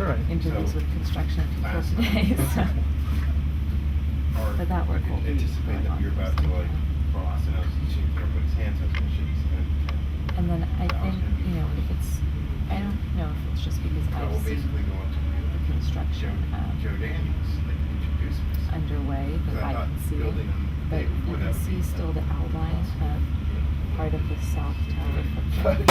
all right. interviews with construction people today, so. But that work will be anticipate that you're about to like cross, and I was shaking everybody's hands. I was going to shake his hand. And then I think, you know, if it's, I don't know if it's just because We'll I've seen basically go into the construction Joe Daniels, like introduce me. underway, that I can see it. But you can see still the outline of part of the south tower footprint.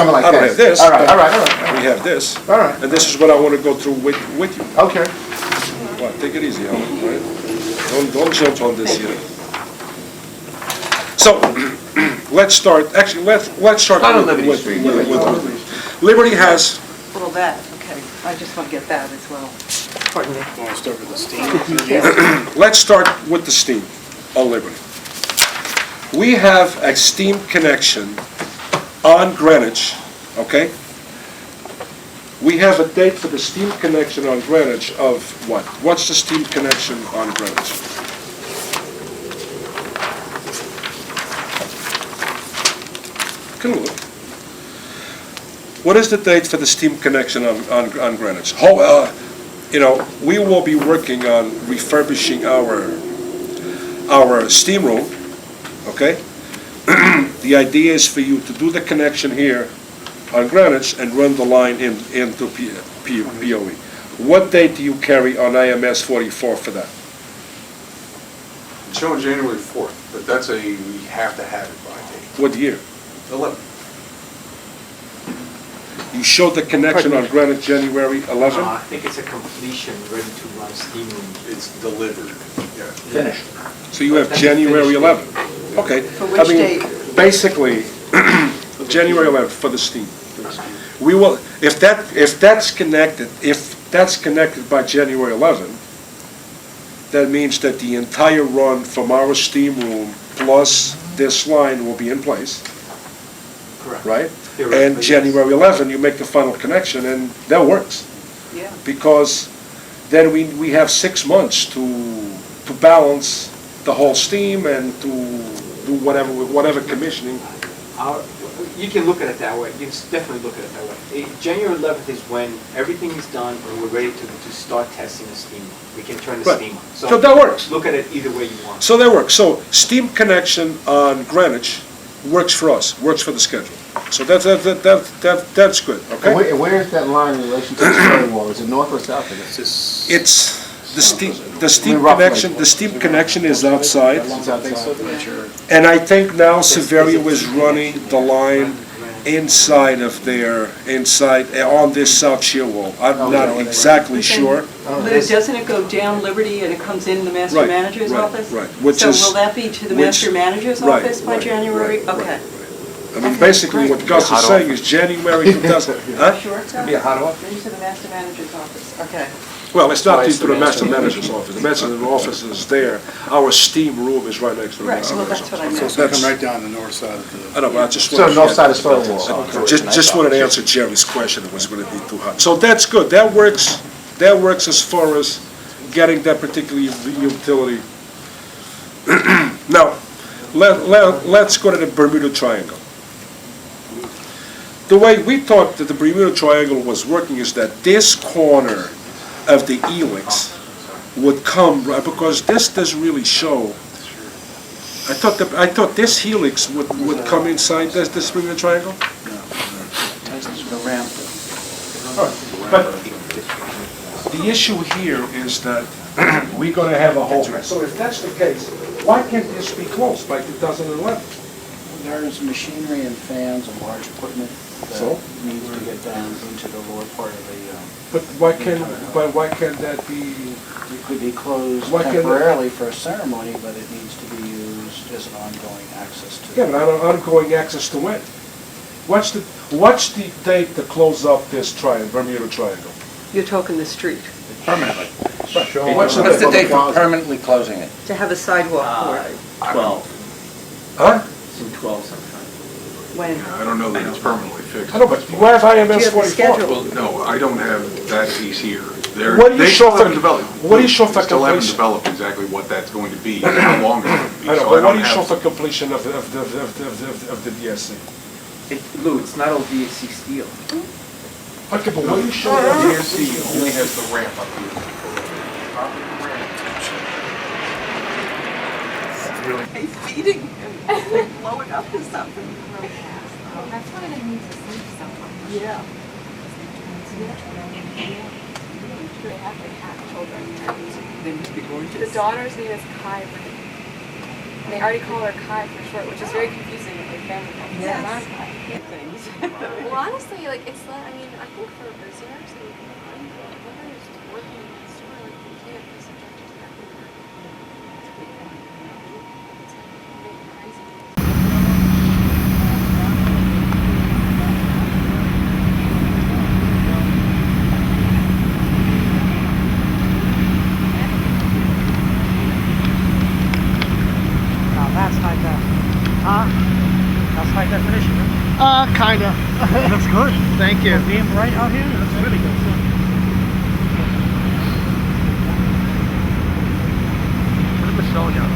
something like I don't this. have this. All right, but all right, all right. We have this. All right. And this is what I want to go through with you. Okay. Well, take it easy, Alan, right? Don't jump on this yet. So, let's start, actually, let's start Start on with, Liberty with, Street. with, with Liberty has, Well, that, okay. I just want to get that as well. Pardon me. Want to start with the steam? let's start with the steam on Liberty. We have a steam connection on Greenwich, okay? We have a date for the steam connection on Greenwich of what? What's the steam connection on Greenwich? Can look. What is the date for the steam connection on Greenwich? We will be working on refurbishing our steam room, okay? The idea is for you to do the connection here on Greenwich and run the line into POE. What date do you carry on IMS 44 for that? It's showing January 4th, but that's we have to have it by date. What year? 11. You showed the connection on Greenwich January 11? I think it's a completion, ready to run steam room. It's delivered, yeah. Finished. So you have That's January finished. 11? Okay. For which date? Basically, January 11th for the steam. We will, if that's connected by January 11th, that means that the entire run from our steam room plus this line will be in place, Correct. right? Theoretically, And yes. January 11, you make the final connection, and that works. Yeah. Because then we have 6 months to balance the whole steam and to do whatever commissioning. You can look at it that way. You can definitely look at it that way. January 11th is when everything is done and we're ready to start testing the steam. We can turn the Right. steam on. So that works. Look at it either way you want. So that works. So steam connection on Greenwich works for us, works for the schedule. So that's good, And okay? where is that line in relation to the stone wall? Is it north or south of it? It's, the steam Roughly. connection is outside. It's outside. And I think now Severio is running the line inside of on this south shear wall. I'm not exactly sure. But doesn't it go down Liberty and it comes in the master Right, manager's right, office? right, which So is- will that be to the which- master manager's right, office by right, January? right, Okay. I mean, basically what Gus is saying is January 2000, huh? Sure it's Be a hot off? Into the master manager's office. Okay. Well, it's not Twice to the the master master manager's office. The master manager's office is there. Our steam room is right next to the Right, master well, manager's that's what I office. meant. So it's gonna come right down the north side of the. I don't know, I just So wanted, north side of stone wall. just wanted to answer Jerry's question, it was gonna be too hot. So that's good, that works as far as getting that particular utility. Now, let's go to the Bermuda Triangle. The way we thought that the Bermuda Triangle was working is that this corner of the helix would come, right, because this doesn't really show. I thought this helix would come inside this Bermuda Triangle? But the issue here is that we're gonna have a whole mess. So if that's the case, why can't this be closed by 2011? There's machinery and fans and large equipment So? that needs to get down into the lower part of the, But why can't that be, it could be closed Why can't it- temporarily for a ceremony, but it needs to be used as an ongoing access to. yeah, but ongoing access to when? What's the date to close up this Bermuda Triangle? You're talking the street, Permanently. What's What's the date? permanently closing it? to have a sidewalk for it. 12. Huh? It's in 12 sometime. When? I don't know that it's permanently fixed. I know, but you have Do you IMS have the 44. schedule? Well, no, I don't have that piece here. What do you They show still for- haven't developed. what do you show for They still haven't completion? developed exactly what that's going to be, and how long it's going to be. I know, So but what don't do you show have- for completion of the DSC? Lou, it's not all DSC steel. Okay, but what do you show? DSC only has the ramp up here. Hey, feeding and blowing up and stuff. That's why they need to sleep somewhere. Yeah. They have children. They must be The gorgeous. daughter's name is Kai Ray. And they already call her Kai for short, which is very confusing with her family name. Yes. Things. Well, honestly, like, it's not, I mean, I think for visitors, and whoever's working in the store, like, you can't be subjected to that either. It's like, crazy. Now that's high def. Huh? That's high definition, huh? Kinda. Looks good. Thank you. For being bright out here, looks really good. Look at the soldier.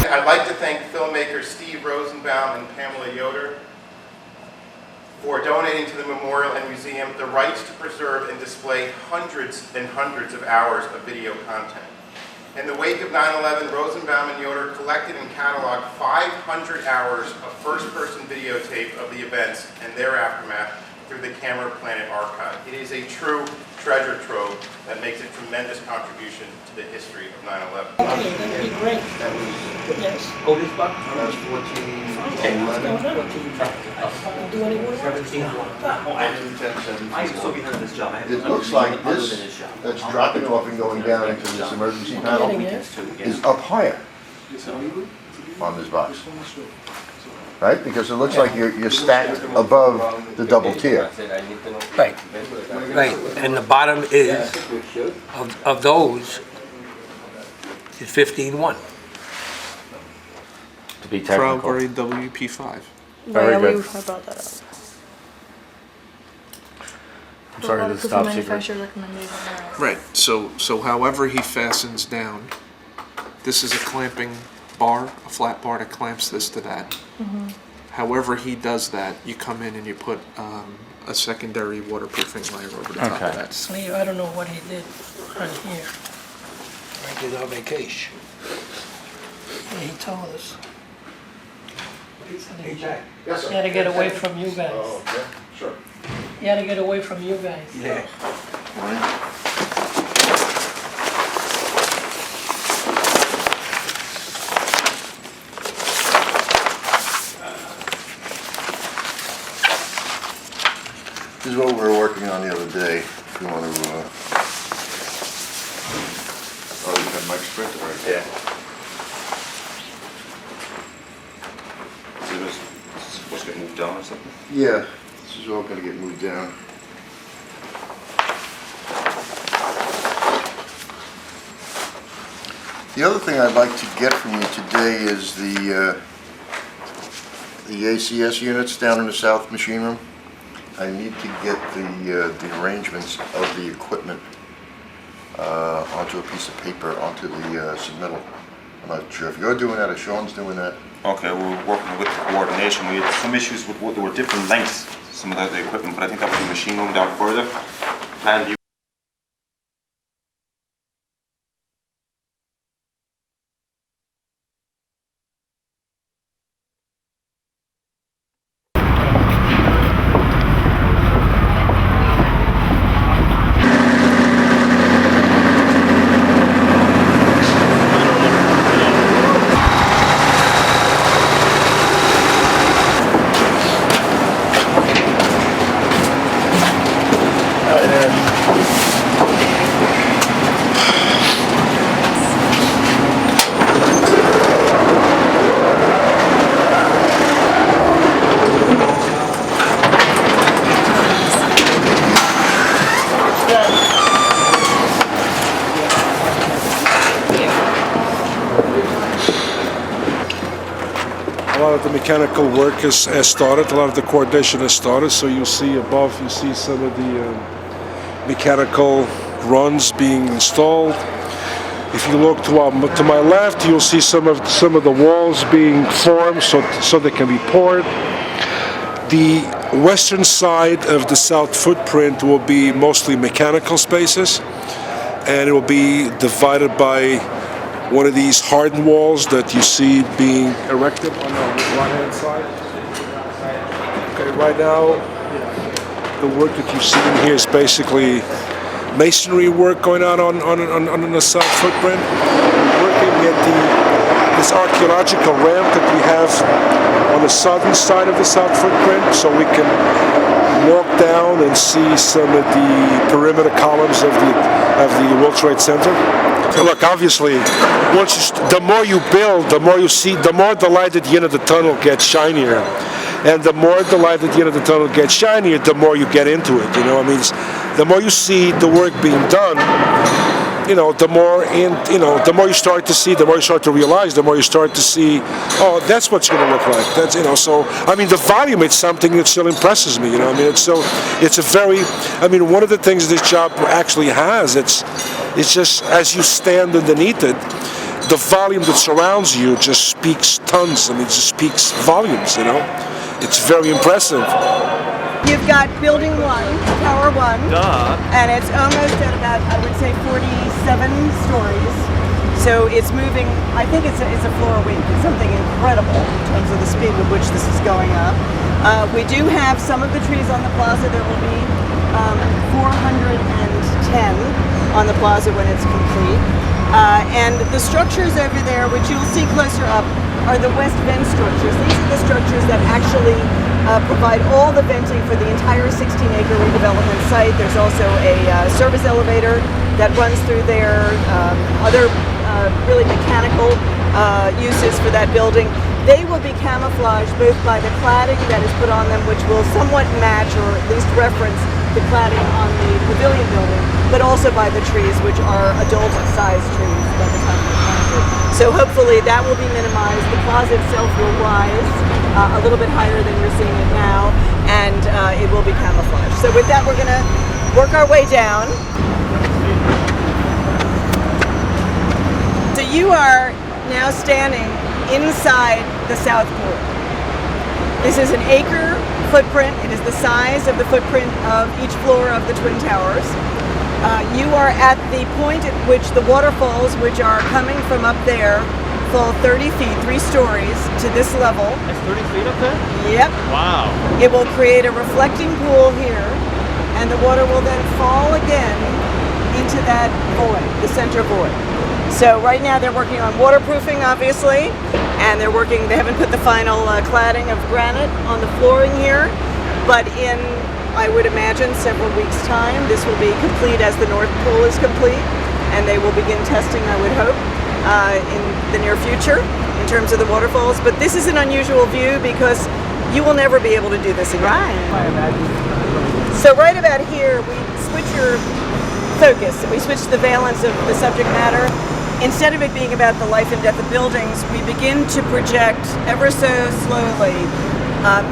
I'd like to thank filmmakers Steve Rosenbaum and Pamela Yoder for donating to the memorial and museum the rights to preserve and display hundreds and hundreds of hours of video content. In the wake of 9/11, Rosenbaum and Yoder collected and cataloged 500 hours of first-person videotape of the events and their aftermath through the Camera Planet archive. It is a true treasure trove that makes a tremendous contribution to the history of 9/11. Okay, that'd be great. Yes. Oldest buck? That was 14, 11. Do any work? 17. I am so behind this job. It looks like this, that's dropping off and going down into this emergency panel, is up higher on this box. Right? Because it looks like you're stacked above the double tier. Right, right, and the bottom is, of those, is 15-1. To be Trial technical. grade WP5. Very Yeah, good. I brought that up. I'm sorry this is top secret. Manufacturer recommendation. Right, so however he fastens down, this is a clamping bar, a flat bar that clamps this to that. However he does that, you come in and you put a secondary waterproofing layer over the top of Okay. that. Lee, I don't know what he did on here. Right, he's on vacation. Yeah, he told us. Hey, Jack. Yes, sir. He had to get away from you guys. Oh, okay, sure. He had to get away from you guys. Yeah. This is what we were working on the other day, if you want to, oh, you got Mike's printer right there. Yeah. Yeah, this is all gonna get moved down. The other thing I'd like to get from you today is the ACS units down in the south machine room. I need to get the arrangements of the equipment onto a piece of paper, onto the submittal. I'm not sure if you're doing that or Sean's doing that. Okay, we're working with the coordination. We had some issues with, there were different lengths, some of the equipment, but I think that was the machine room down further. Planned A lot of the mechanical work has started, a lot of the coordination has started, so you'll see above, you see some of the mechanical runs being installed. If you look to my left, you'll see some of the walls being formed so they can be poured. The western side of the south footprint will be mostly mechanical spaces, and it will be divided by one of these hardened walls that you see being erected on the right-hand side. Okay, right now, the work that you see in here is basically masonry work going on the south footprint. We're working at this archaeological ramp that we have on the southern side of the south footprint, so we can walk down and see some of the perimeter columns of the World Trade Center. Look, obviously, the more you build, the more you see, the more the light at the end of the tunnel gets shinier. And the more the light at the end of the tunnel gets shinier, the more you get into it. You know, I mean, the more you see the work being done, you know, the more you start to see, the more you start to realize, the more you start to see, oh, that's what's going to look like. That's, you know, so I mean, the volume is something that still impresses me. You know, I mean, it's a very, I mean, one of the things this job actually has, it's just as you stand underneath it, the volume that surrounds you just speaks tons. I mean, it just speaks volumes. You know, it's very impressive. You've got building 1, tower 1, and it's almost at about, I would say, 47 stories. So it's moving, I think it's a floor a week. It's something incredible in terms of the speed with which this is going up. We do have some of the trees on the plaza. There will be 410 on the plaza when it's complete. And the structures over there, which you'll see closer up, are the west vent structures. These are the structures that actually provide all the venting for the entire 16-acre redevelopment site. There's also a service elevator that runs through there, other really mechanical uses for that building. They will be camouflaged both by the cladding that is put on them, which will somewhat match or at least reference the cladding on the pavilion building, but also by the trees, which are adult-sized trees by the time they're planted. So hopefully that will be minimized. The plaza itself will rise a little bit higher than you're seeing it now, and it will be camouflaged. So with that, we're going to work our way down. So you are now standing inside the south pool. This is an acre footprint. It is the size of the footprint of each floor of the Twin Towers. You are at the point at which the waterfalls, which are coming from up there, fall 30 feet, 3 stories to this level. It's 30 feet up there? Yep. Wow. It will create a reflecting pool here, and the water will then fall again into that void, the center void. So right now they're working on waterproofing, obviously, and they haven't put the final cladding of granite on the flooring here, but in, I would imagine, several weeks' time, this will be complete as the North Pool is complete, and they will begin testing, I would hope, in the near future in terms of the waterfalls. But this is an unusual view because You will never be able to do this again. So right about here, we switch your focus. We switch the valence of the subject matter. Instead of it being about the life and death of buildings, we begin to project ever so slowly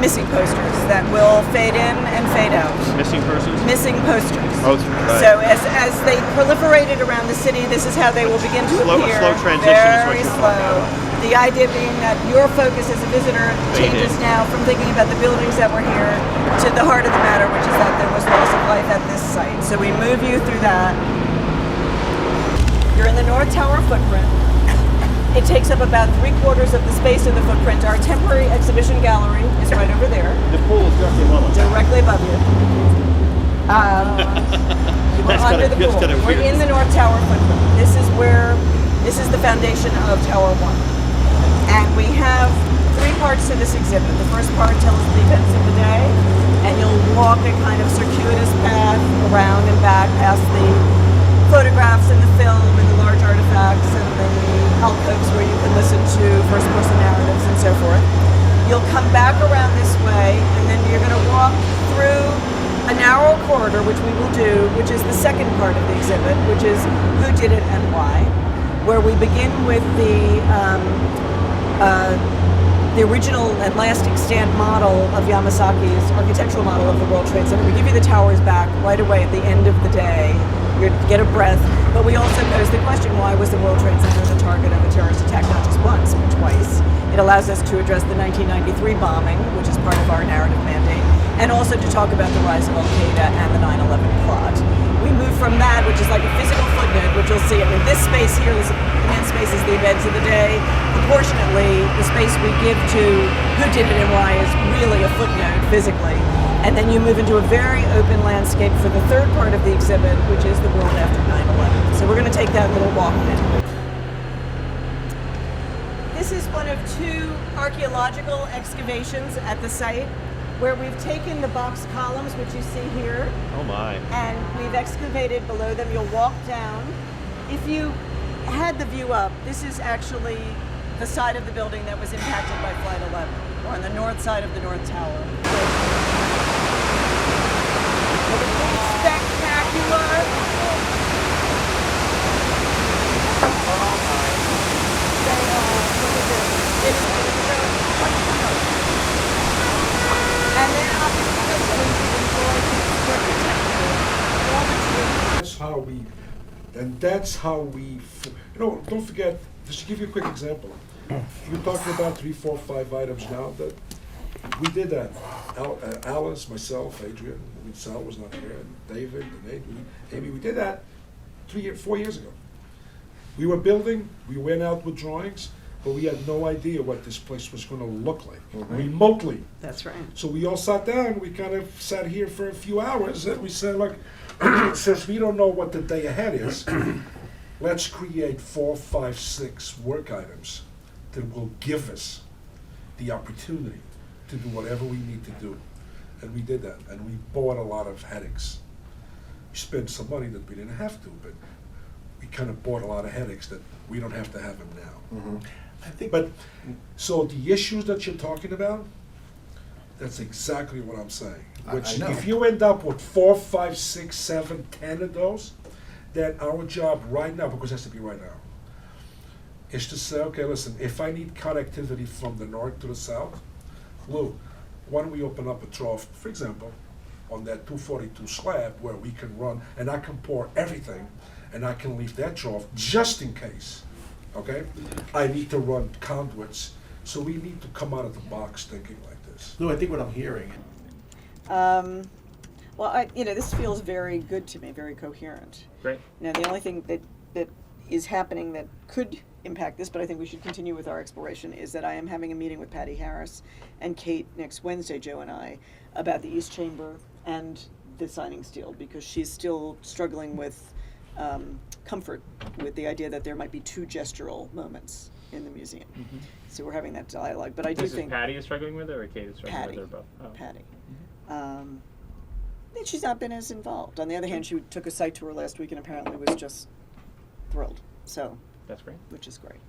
missing posters that will fade in and fade out. Missing persons? Missing posters. Oh, right. So as they proliferated around the city, this is how they will begin to appear. Slow transition is what very you're slow. talking about. The idea being that your focus as a visitor changes now from thinking about the buildings that were here to the heart of the matter, which is that there was loss of life at this site. So we move you through that. You're in the North Tower footprint. It takes up about 3/4 of the space in the footprint. Our temporary exhibition gallery is right over there. The pool is directly above us. Directly above you. We're under the pool. We're in the North Tower footprint. This is the foundation of Tower 1. And we have 3 parts to this exhibit. The first part tells the events of the day, and you'll walk a kind of circuitous path around and back past the photographs and the film and the large artifacts and the alcoves where you can listen to first-person narratives and so forth. You'll come back around this way, and then you're going to walk through a narrow corridor, which we will do, which is the second part of the exhibit, which is who did it and why, where we begin with the original and last extant model of Yamasaki's architectural model of the World Trade Center. We give you the towers back right away at the end of the day. You get a breath, but we also pose the question, why was the World Trade Center the target of a terrorist attack not just once, but twice? It allows us to address the 1993 bombing, which is part of our narrative mandate, and also to talk about the rise of Al-Qaeda and the 9/11 plot. We move from that, which is like a physical footnote, which you'll see. I mean, this space here, this immense space, is the events of the day. Proportionately, the space we give to who did it and why is really a footnote physically. And then you move into a very open landscape for the third part of the exhibit, which is the world after 9/11. So we're going to take that little walk now. This is one of 2 archaeological excavations at the site where we've taken the box columns, which you see here, Oh my. and we've excavated below them. You'll walk down. If you had the view up, this is actually the side of the building that was impacted by Flight 11, or on the north side of the North Tower. Spectacular. And then that's how we, don't forget, just to give you a quick example. You're talking about 3, 4, 5 items now that we did that. Alice, myself, Adrian, Sal was not here, and David, and Amy, we did that 4 years ago. We were building, we went out with drawings, but we had no idea what this place was going to look like, remotely. That's right. So we all sat down, we kind of sat here for a few hours, and we said, look, since we don't know what the day ahead is, let's create 4, 5, 6 work items that will give us the opportunity to do whatever we need to do. And we did that, and we bought a lot of headaches. We spent some money that we didn't have to, but we kind of bought a lot of headaches that we don't have to have them now. I think. But, so the issues that you're talking about, that's exactly what I'm saying. Which, know. if you end up with 4, 5, 6, 7, 10 of those, then our job right now, because it has to be right now, is to say, okay, listen, if I need connectivity from the north to the south, Lou, why don't we open up a trough, for example, on that 242 slab where we can run, and I can pour everything, and I can leave that trough just in case, okay? I need to run conduits, so we need to come out of the box thinking like this. No, I think what I'm hearing. Well, this feels very good to me, very coherent. Great. The only thing that is happening that could impact this, but I think we should continue with our exploration, is that I am having a meeting with Patty Harris and Kate next Wednesday, Joe and I, about the East Chamber and the signing steel, because she's still struggling with comfort with the idea that there might be 2 gestural moments in the museum. Mm-hmm. So we're having that dialogue, but I do This think is Patty is struggling with it, or Kate is struggling Patty, with it, or both? Oh. Patty. And she's not been as involved. On the other hand, she took a site tour last week and apparently was just thrilled. So that's great. Which is great.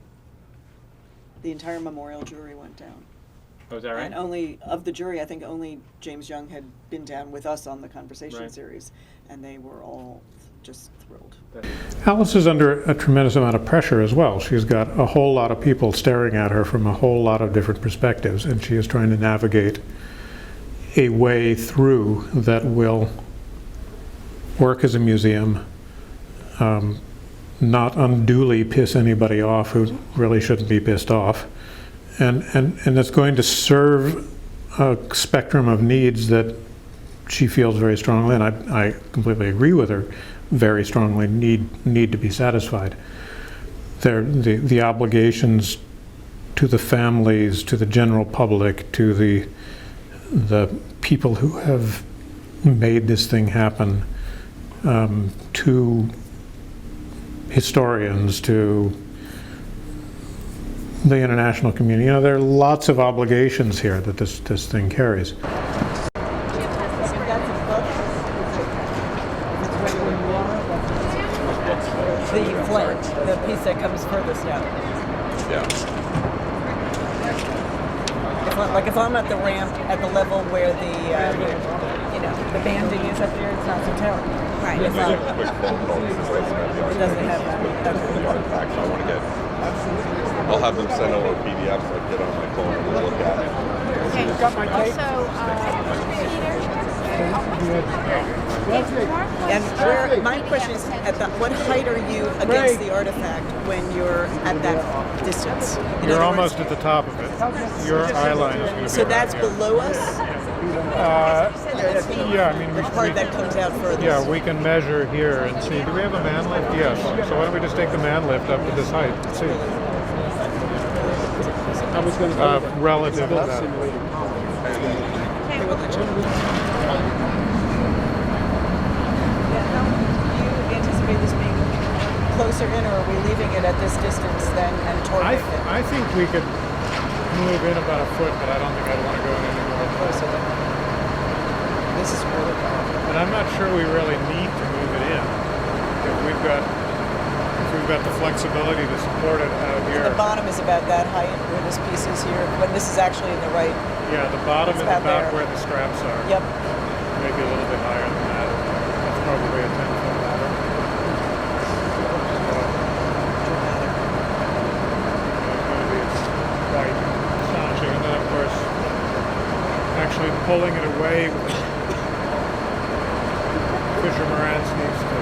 The entire memorial jury went down. Oh, is that right? And only, of the jury, I think only James Young had been down with us on the conversation Right. series, and they were all just thrilled. Alice is under a tremendous amount of pressure as well. She's got a whole lot of people staring at her from a whole lot of different perspectives, and she is trying to navigate a way through that will work as a museum, not unduly piss anybody off who really shouldn't be pissed off, and it's going to serve a spectrum of needs that she feels very strongly, and I completely agree with her, very strongly need to be satisfied. The obligations to the families, to the general public, to the people who have made this thing happen, to historians, to the international community. You know, there are lots of obligations here that this thing carries. The flank, the piece that comes furthest out. Yeah. If I'm at the ramp at the level where the the banding is up there, it's not so terrible. Right. It's not, it doesn't have that. Artifacts, I want to get. I'll have them send over PDFs. I get on my phone and look at it. Okay. Got my cake? And where, my question is, what height are you against the artifact when you're at that distance? In You're other almost words, at the top of it. Your eye line is going to be so right that's here. below us? Yeah, I mean, The part that comes out furthest? yeah, we can measure here and see. Do we have a man lift? Yes. So why don't we just take the man lift up to this height and see? I was going to Relative to that. They will let you. Do you anticipate this being closer in, or are we leaving it at this distance then and torquing it? I think we could move in about a foot, but I don't think I'd want to go in any more. Closer than this is really And I'm not sure we really need to move it in. If we've got the flexibility to support it out here. the bottom is about that height where this piece is here, when this is actually in the right. Yeah, the bottom It's is about about there. where the straps are. Yep. Maybe a little bit higher than that. That's probably a 10-foot ladder. Quite astonishing. And then, of course, actually pulling it away with Fisher Morantz needs to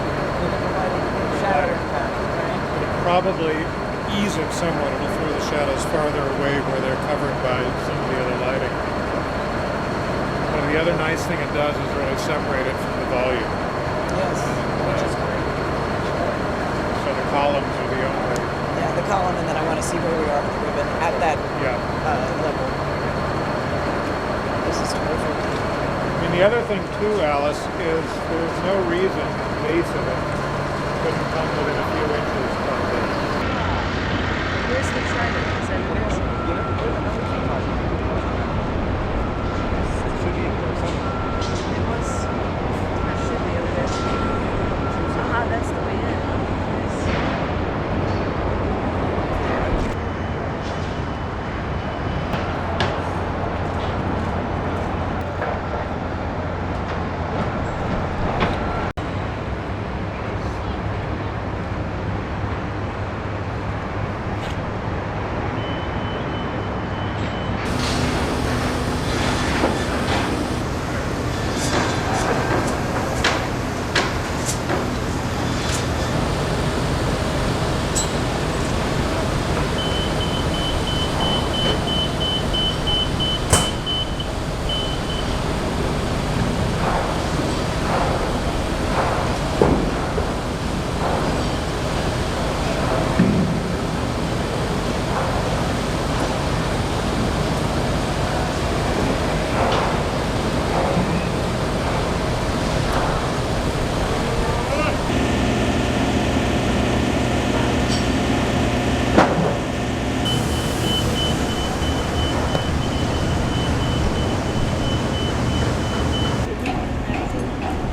it'll probably ease it somewhat. It'll throw the shadows farther away where they're covered by some of the other lighting. But the other nice thing it does is really separate it from the volume. Yes, which is great. So the columns are the only. Yeah, the column, and then I want to see where we are with the ribbon at that level. This is terrific. I mean, the other thing too, Alice, is there's no reason the base of it couldn't come within a few inches of the. Where's the charter? Is that where's it was, that should be over there. Aha, that's the way in.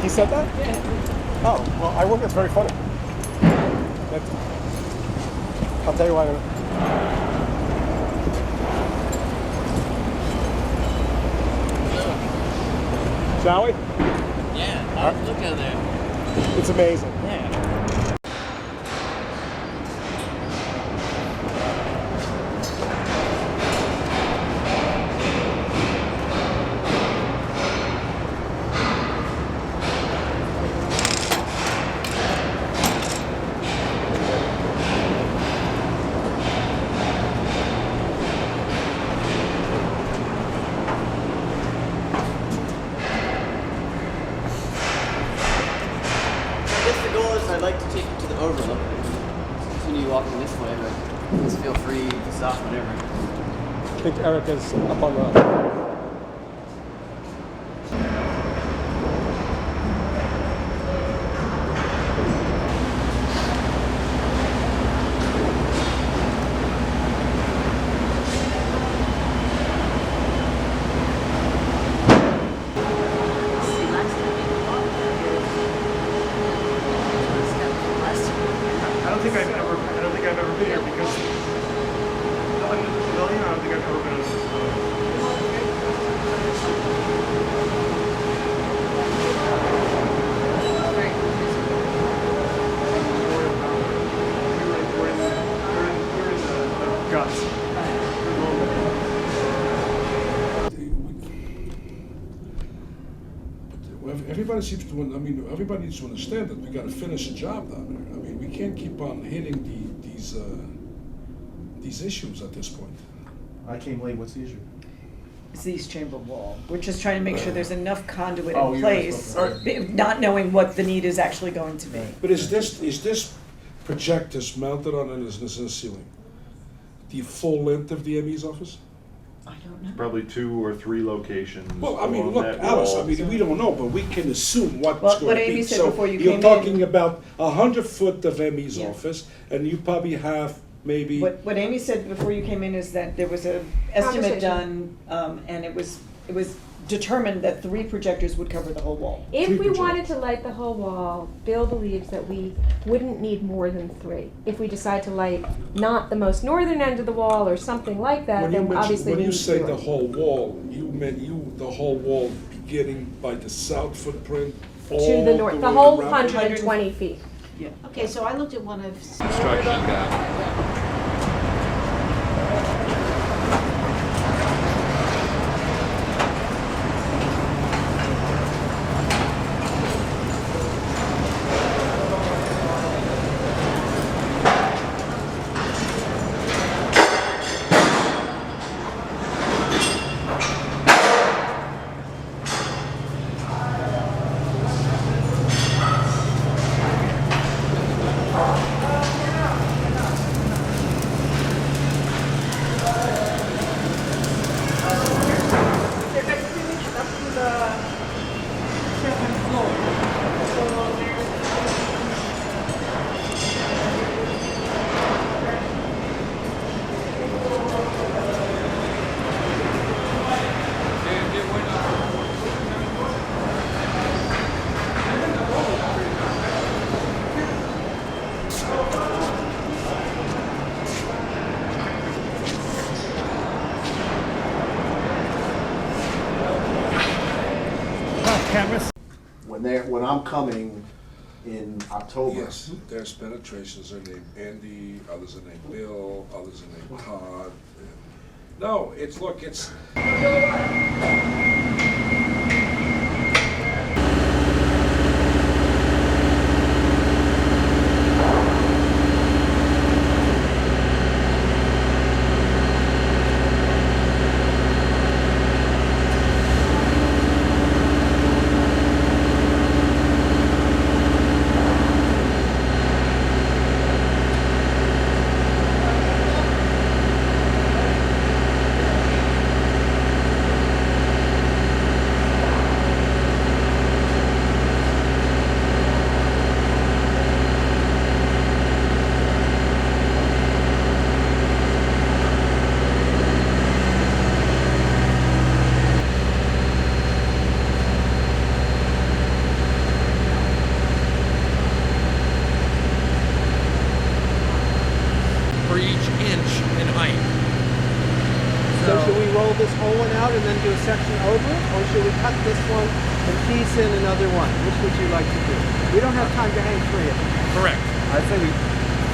He said that? Oh, well, I think it's very funny. I'll tell you why. Shall we? Yeah, look at that. It's amazing. Yeah. I guess the goal is I'd like to take you to the overlook. Continue walking this way, but please feel free to stop whenever. I think Erica's up on the... I don't think I've ever been here because under the pavilion, I don't think I've ever been on this. We're in the guts. Everybody seems to, I mean, everybody needs to understand that we gotta finish the job down there. I mean, we can't keep on hitting these issues at this point. I came late, what's the issue? It's the east chamber wall. We're just trying to make sure there's enough conduit Oh, in you're place, right. not knowing what the need is actually going to be. But is this projectors mounted on in the ceiling the full length of the ME's office? I don't know. Probably 2 or 3 locations. Well, I mean, along look, that Alice, I wall. mean, we don't know, but we can assume what's Well, going what to be. Amy said So before you you're came talking in- about 100 foot of ME's Yeah. office, and you probably have maybe. What Amy said before you came in is that there was a estimate done, and it was determined that 3 projectors would cover the whole wall. If Three we projectors. wanted to light the whole wall, Bill believes that we wouldn't need more than 3. If we decide to light not the most northern end of the wall or something like that, then obviously we When you need say to do the it. whole wall, you meant the whole wall beginning by the south footprint all To the north, the way whole around? 120 feet. Okay, so I looked at one of. Construction guy. Cameras? When I'm coming in October. Yes, there's penetrations are named Andy, others are named Bill, others are named Todd. No, it's. this whole one out and then do a section over it? Or should we cut this one and piece in another one? Which would you like to do? We don't have time to hang three of them. Correct. I'd say we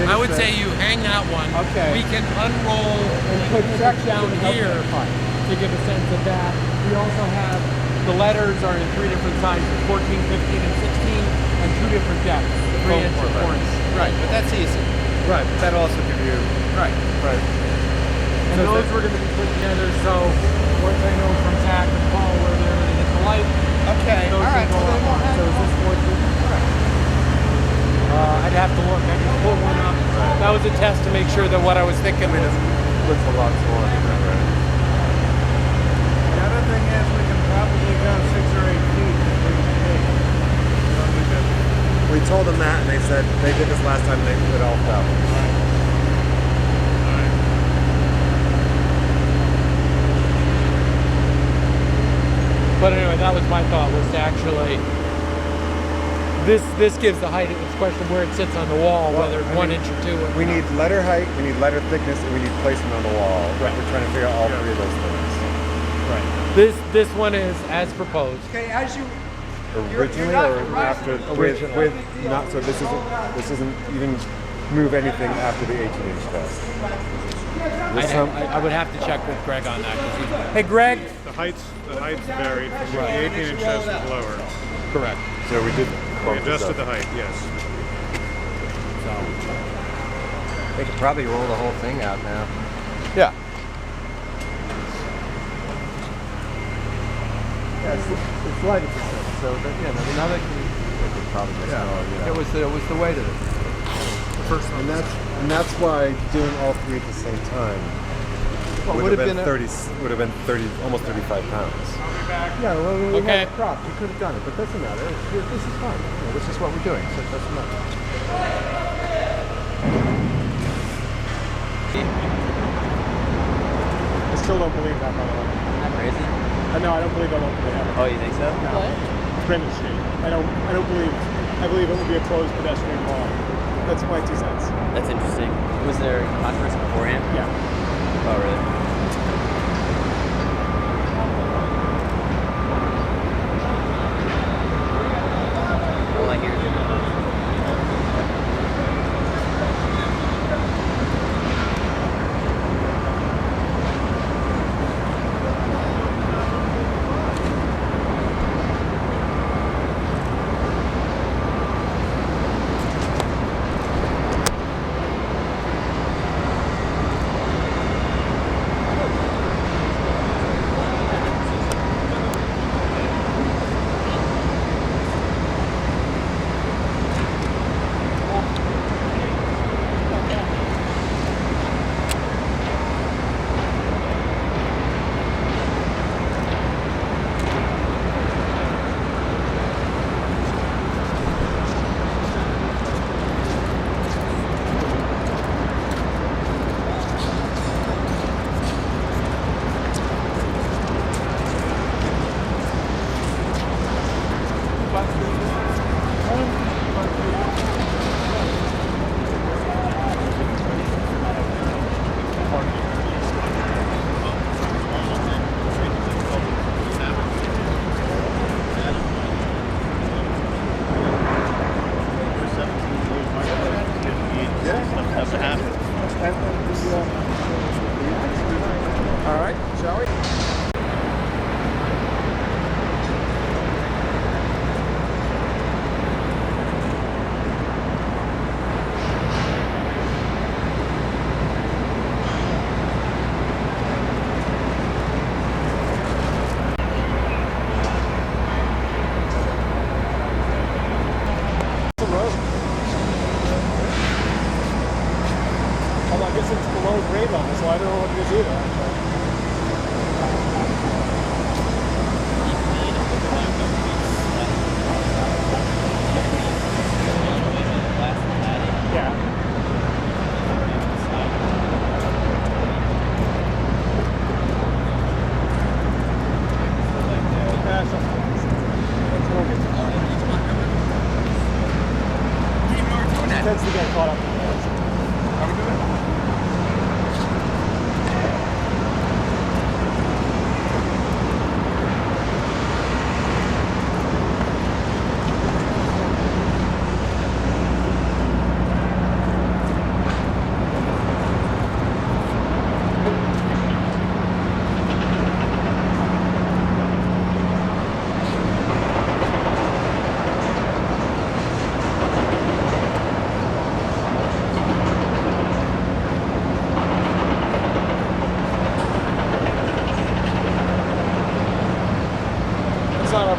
I would say you hang that one. Okay. We can unroll And put sections down here to give a sense of that. We also have, the letters are in 3 different sizes, 14, 15, and 16, and 2 different depths, 3 inch and 4 inch. Right, but that's easy. Right, but that'll also give you. Right. Right. And those we're going to be put together, so once I know from Zach and Paul where they're going to get the light. Okay, those all right, will go well, then up we'll on. hang So is this 14? I'd have to look, I just pulled one up. That was a test to make sure that what I was thinking was. Looks a lot smaller than that, right? The other thing is we can probably go 6 or 8 feet if we can. We told them that, and they said they did this last time. And it all fell. But anyway, that was my thought, was to actually, this gives the height, it's a question where it sits on the wall, whether it's 1 inch or 2. We need letter height, we need letter thickness, and we need placement on the wall. Right. We're trying to figure out all 3 of those things. Right. This one is as proposed. Okay, as you. Originally or after? With not so. This isn't. You didn't move anything after the 18-inch test. I would have to check with Greg on that. 'Cause hey, Greg. The heights varied. The 18-inch test was lower. Correct. So we did. We adjusted the height, yes. They could probably roll the whole thing out now. Yeah. Yeah, it's light at the so that, now they can probably it was the weight of it. First, and that's why doing all 3 at the same time would have been 30, almost 35 pounds. Yeah, well, we Okay. had a crop. You could have done it, but doesn't matter. This is fine. This is what we're doing, so it doesn't matter. I still don't believe that, by the way. Not crazy? No, I don't believe that locally ever. Oh, you think so? No. Granite Street. I believe it will be a closed pedestrian wall. That's my 2 cents. That's interesting. Was there controversy beforehand? Yeah. Oh, really? All I hear is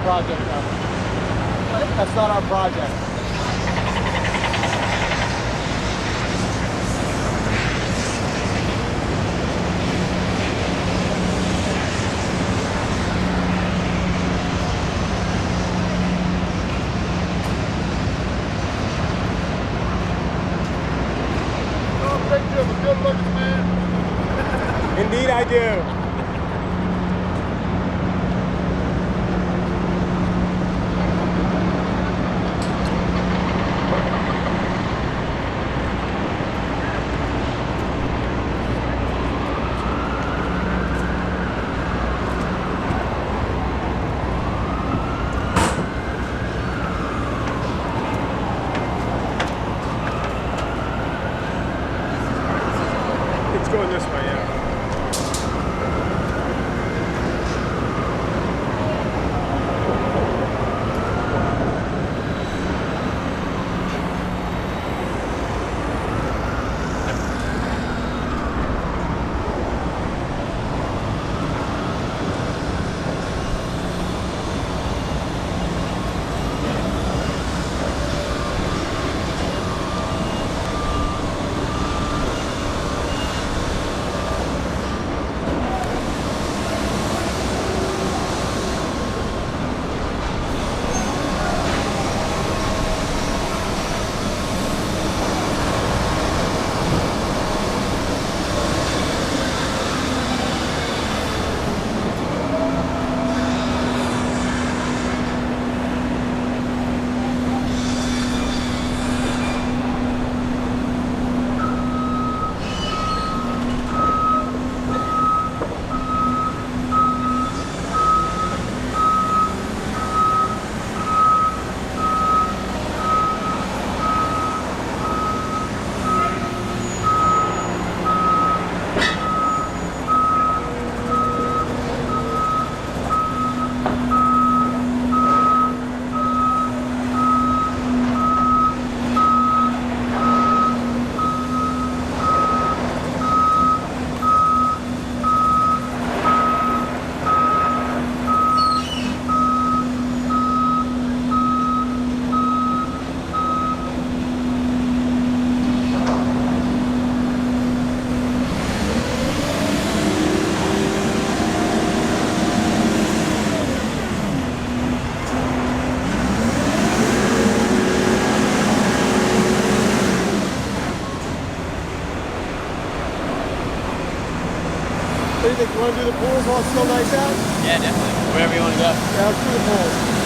project, though. That's not our project. Indeed I do. It's going this way, yeah. What do you think? You want to do the pools while it's still nice out? Yeah, definitely. Wherever you want to go. Yeah, let's do the pools.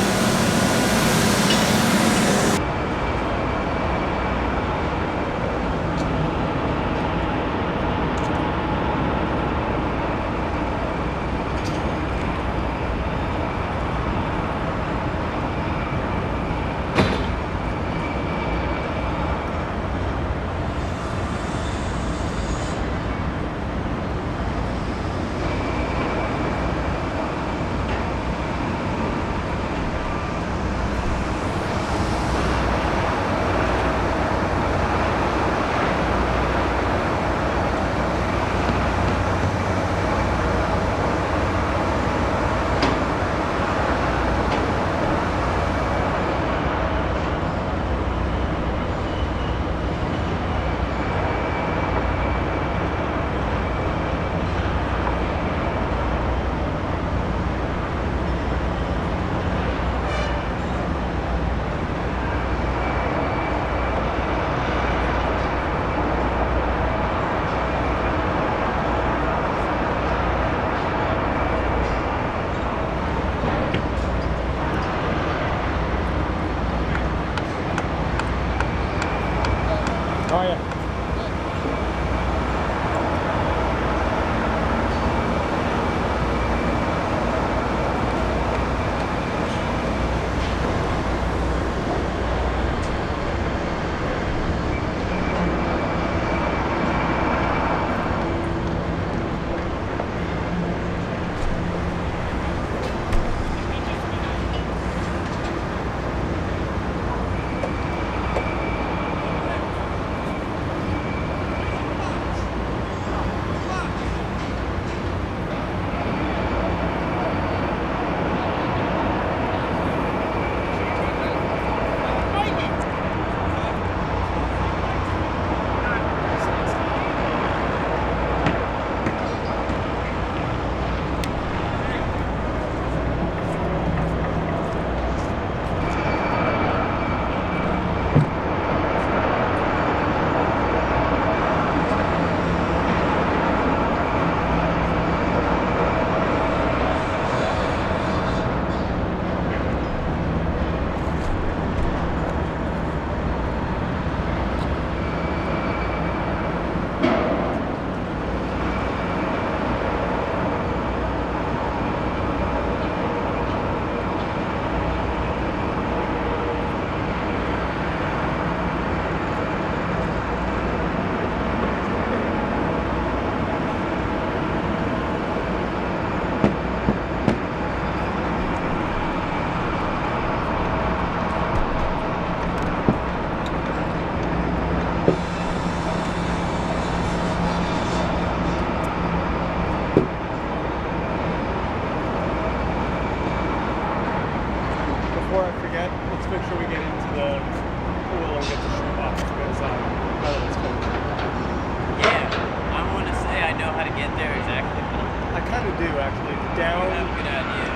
do, actually. Down. Have a good idea.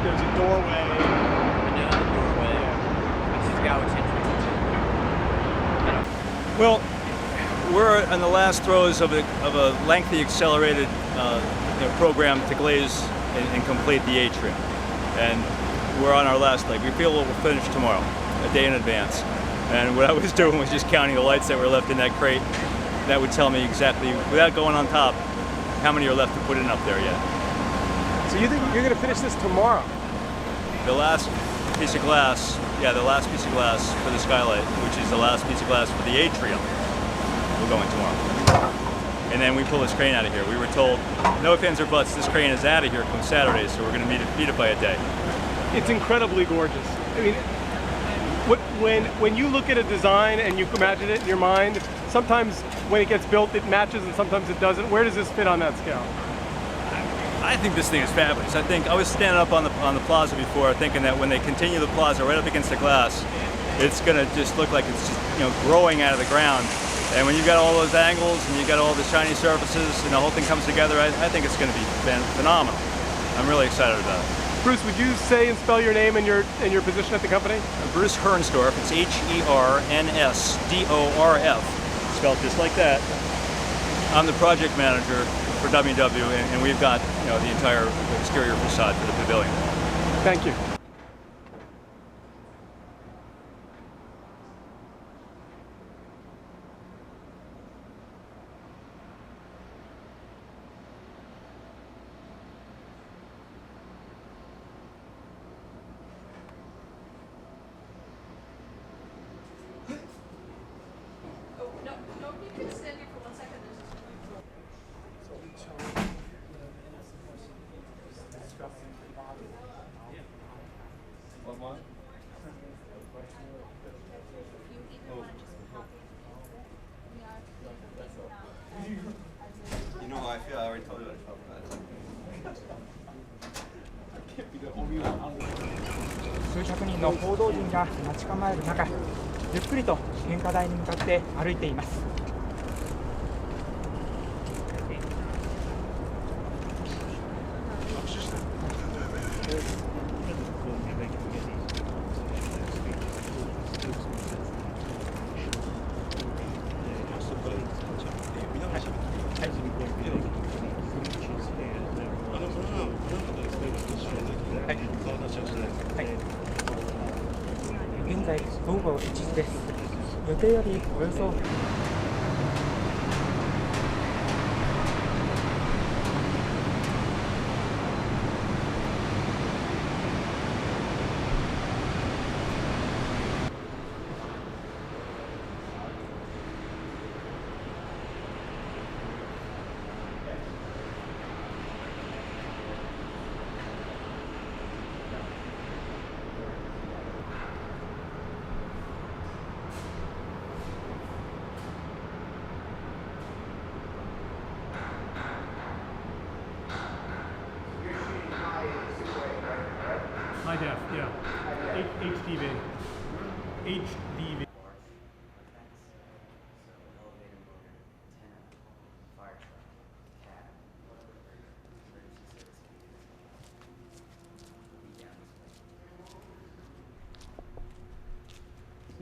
There's a doorway. Down the doorway. Which is Gowit's entrance. Well, we're in the last throes of a lengthy accelerated program to glaze and complete the atrium. And we're on our last leg. We feel we'll finish tomorrow, a day in advance. And what I was doing was just counting the lights that were left in that crate. That would tell me exactly, without going on top, how many are left to put in up there yet. So you think you're going to finish this tomorrow? The last piece of glass, the last piece of glass for the skylight, which is the last piece of glass for the atrium, we're going tomorrow. And then we pull this crane out of here. We were told, no ifs, ands, or buts, this crane is out of here come Saturday, so we're going to beat it by a day. It's incredibly gorgeous. I mean, when you look at a design and you imagine it in your mind, sometimes when it gets built it matches and sometimes it doesn't. Where does this fit on that scale? I think this thing is fabulous. I was standing up on the plaza before thinking that when they continue the plaza right up against the glass, it's going to just look like it's just, growing out of the ground. And when you've got all those angles and you've got all the shiny surfaces and the whole thing comes together, I think it's going to be phenomenal. I'm really excited about it. Bruce, would you say and spell your name and your position at the company? Bruce Hernsdorf. It's Hernsdorf, spelled just like that. I'm the project manager for WW, and we've got the entire exterior facade for the pavilion. Thank you. You know how I feel? I already told you what I felt about it. 数百人の報道陣が待ち構える中、ゆっくりと献花台に向かって歩いています。現在午後1時です。予定よりおよそHigh def, yeah. HDV. HDV.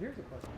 Here's a question.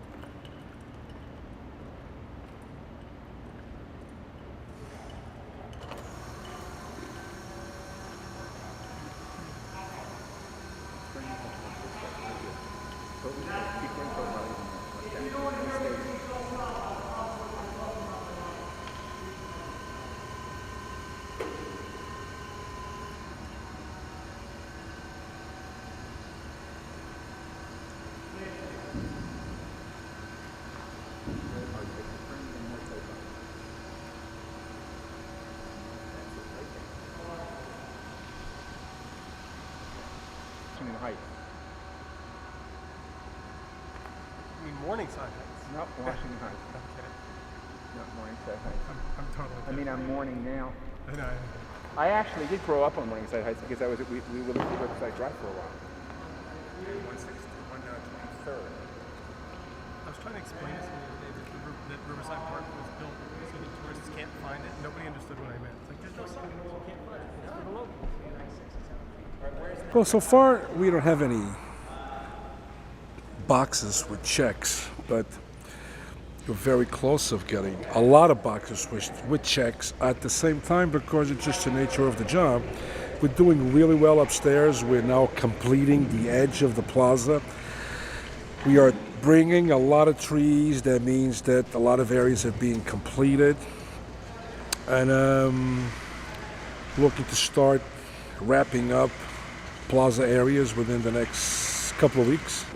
Heights. I mean Morningside Heights. Not Washington Heights. Okay. Not Morningside Heights. I'm totally I mean, I'm mourning now. I know. I actually did grow up on Morningside Heights because we were living at Riverside Drive for a while. 123rd. I was trying to explain this the other day that Riverside Park was built so that tourists can't find it. Nobody understood what I meant. It's like there's no sign, you can't find it. Well, so far we don't have any boxes with checks, but we're very close of getting a lot of boxes with checks at the same time because it's just the nature of the job. We're doing really well upstairs. We're now completing the edge of the plaza. We are bringing a lot of trees. That means that a lot of areas are being completed. And looking to start wrapping up plaza areas within the next couple of weeks.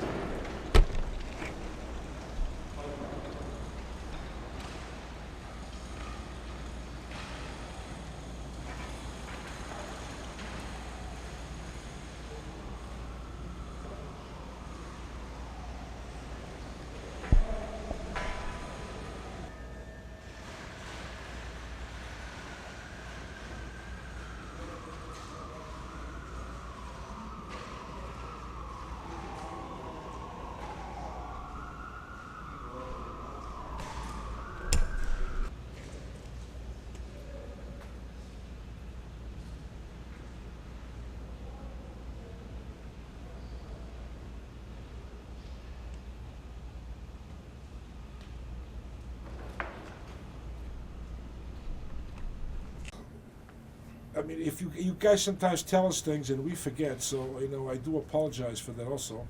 I mean, if you guys sometimes tell us things and we forget, so I do apologize for that also.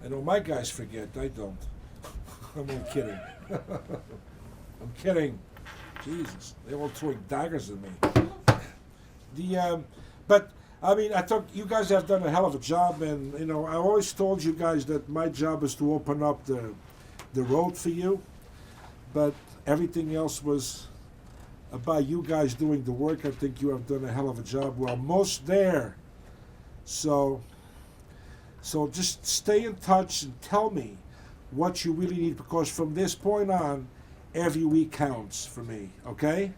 I know my guys forget, I don't. I'm only kidding. I'm kidding. Jesus, they're all throwing daggers at me. But I mean, I thought you guys have done a hell of a job, and I always told you guys that my job is to open up the road for you, but everything else was about you guys doing the work. I think you have done a hell of a job. We're almost there. So just stay in touch and tell me what you really need, because from this point on, every week counts for me, okay?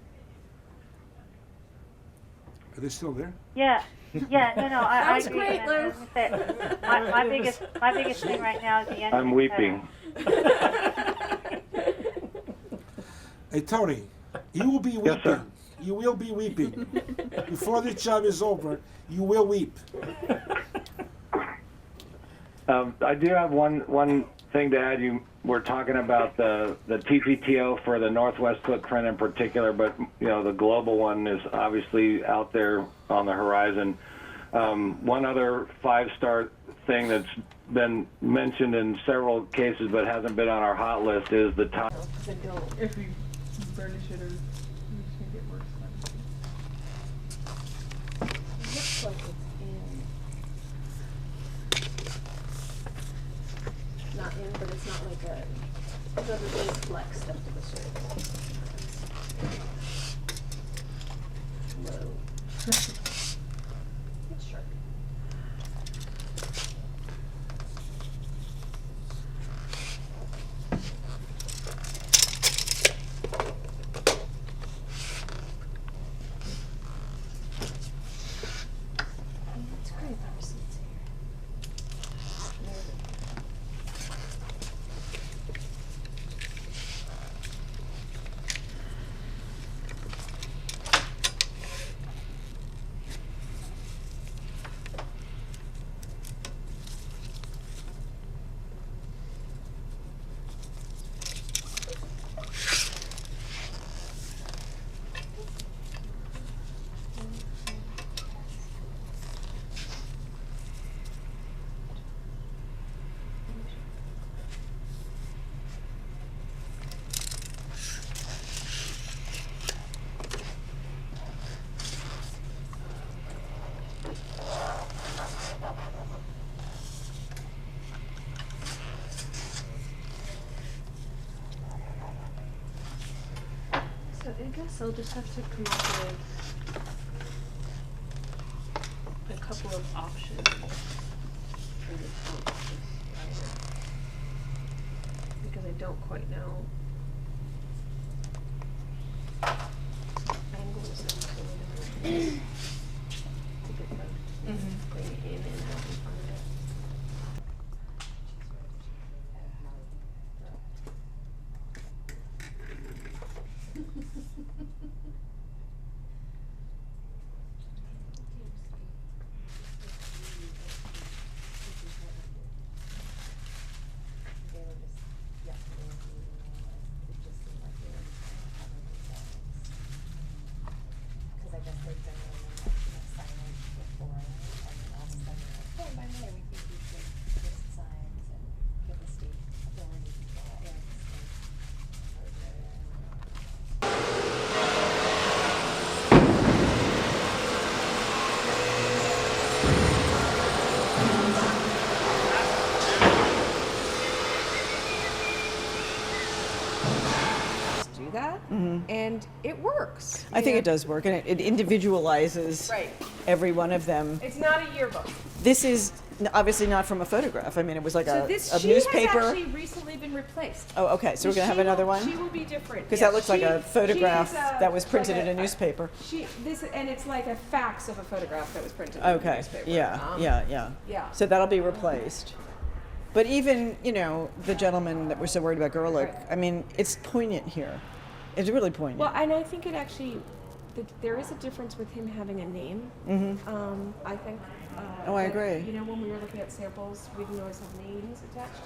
Are they still there? Yeah. Yeah, no, I was agree. great, And Lou. my biggest thing right now is the end. I'm weeping. Hey, Tony, you will be weeping. Yes, sir. You will be weeping. Before this job is over, you will weep. I do have one thing to add. You were talking about the TPTO for the Northwest footprint in particular, but the global one is obviously out there on the horizon. One other 5-star thing that's been mentioned in several cases but hasn't been on our hot list is the Tock. If we burnish it or you just make it worse. Looks like it's in. Not in, but it's not like it doesn't really flex stuff to the surface. Low. It's sharp. It's great if our receipts here. So I guess I'll just have to come up with a couple of options for the top of this item. Because I don't quite know angles and coordinates to get the thing in and out in front of it. that, and it works. I think it does work, and it individualizes Right. every one of them. It's not a yearbook. This is obviously not from a photograph. I mean, it was like So a this newspaper. has actually recently been replaced. Oh, okay. So we're gonna have another one. She will be different Because yes. that looks like a photograph she is, that was printed like in a newspaper. And it's like a fax of a photograph that was printed in a Okay. newspaper. Yeah. Yeah. So that'll be replaced. But even, the gentleman that we're so worried about, Gerlich, I mean, it's poignant here. It's really poignant. Well, and I think it actually, there is a difference with him having a name. I think. Oh, I that, agree. When we were looking at samples, we didn't always have names attached.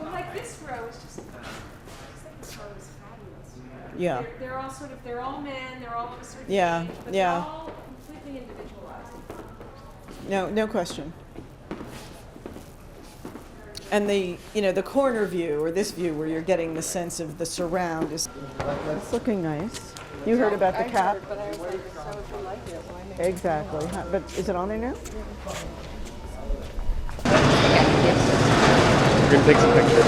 Well, like this row is just like this row is fabulous. Yeah. They're all they're all men, they're all of a certain Yeah, age, but yeah. they're all completely individualized. No question. And the corner view, or this view where you're getting the sense of the surround is it's looking nice. You heard about the cap? Heard, but I was like, so if you like it, why make Exactly. But is it on there now? We're gonna take some pictures.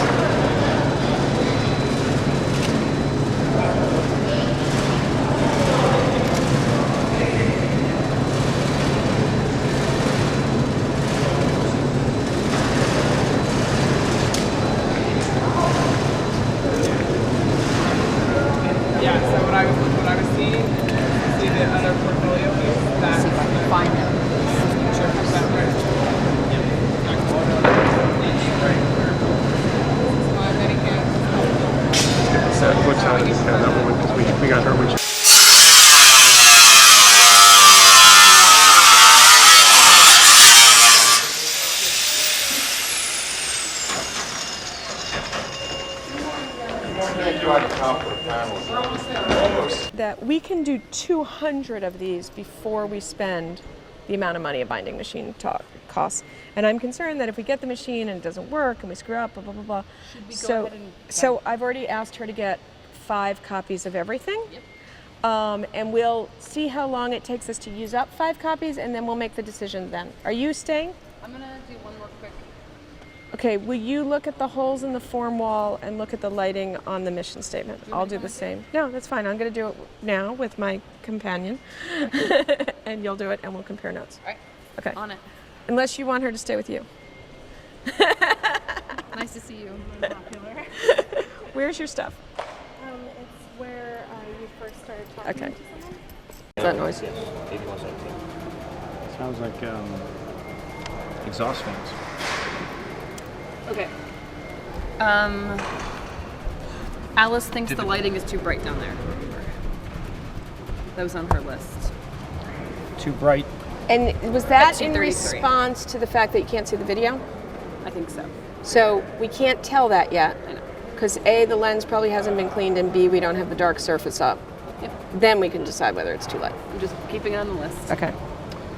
Yeah, so what I was seeing, see the other portfolio piece, that's see if I can find it. Which side is that number one? Because we got her which. that we can do 200 of these before we spend the amount of money a binding machine costs. And I'm concerned that if we get the machine and it doesn't work and we screw up, blah, blah, blah, blah. Should we go So, ahead and so I've already asked her to get 5 copies of everything. Yep. And we'll see how long it takes us to use up 5 copies, and then we'll make the decision then. Are you staying? I'm gonna do one more quick. Okay, will you look at the holes in the form wall and look at the lighting on the mission statement? I'll do the same. No, that's fine. I'm going to do it now with my companion. And you'll do it and we'll compare notes. All right. Okay. On it. Unless you want her to stay with you. Nice to see you. I'm popular. Where's your stuff? It's where you first started talking Okay. to someone. Is that noise? Sounds like exhaust fans. Okay. Alice thinks the lighting is too bright down there. That was on her list. Too bright. And was that At in 2:33. response to the fact that you can't see the video? I think so. So we can't tell that yet. I know. Because A, the lens probably hasn't been cleaned, and B, we don't have the dark surface up. Yep. Then we can decide whether it's too light. I'm just keeping it on the list. Okay.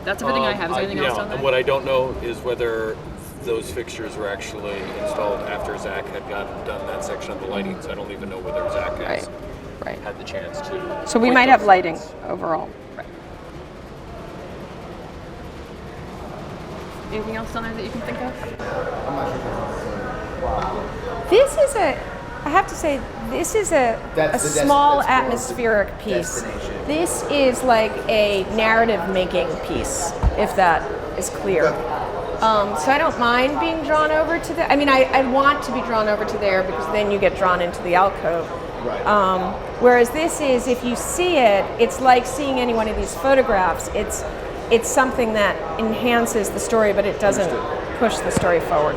That's everything I have. Is there anything else on And there? what I don't know is whether those fixtures were actually installed after Zach had done that section of the lighting. So I don't even know whether Zach has had the chance to. So we point might have those lighting lights. overall. Right. Anything else on there that you can think of? This is I have to say, this is a small atmospheric piece. This is like a narrative making piece, if that is clear. So I don't mind being drawn over to the, I want to be drawn over to there because then you get drawn into the alcove. Right. Whereas this is, if you see it, it's like seeing any one of these photographs. It's something that enhances the story, but it doesn't push the story forward.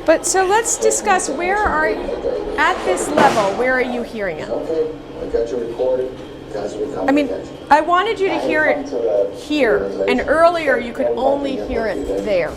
But so let's discuss at this level, where are you hearing it? I got you recorded. I wanted you to hear it here, and earlier you could only hear it there.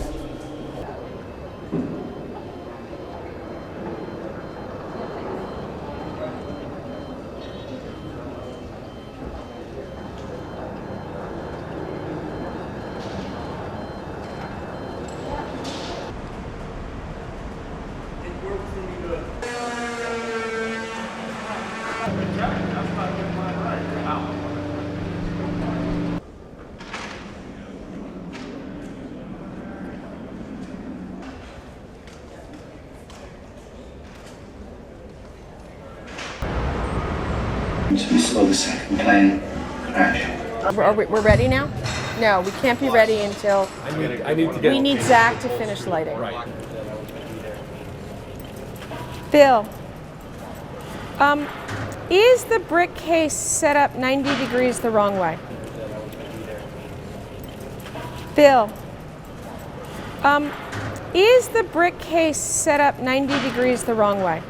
once we saw the second plane crash. We're ready now? No, we can't be ready until we need Zach to finish lighting. Right. Bill, is the brick case set up 90 degrees the wrong way? Bill, is the brick case set up 90 degrees the wrong way?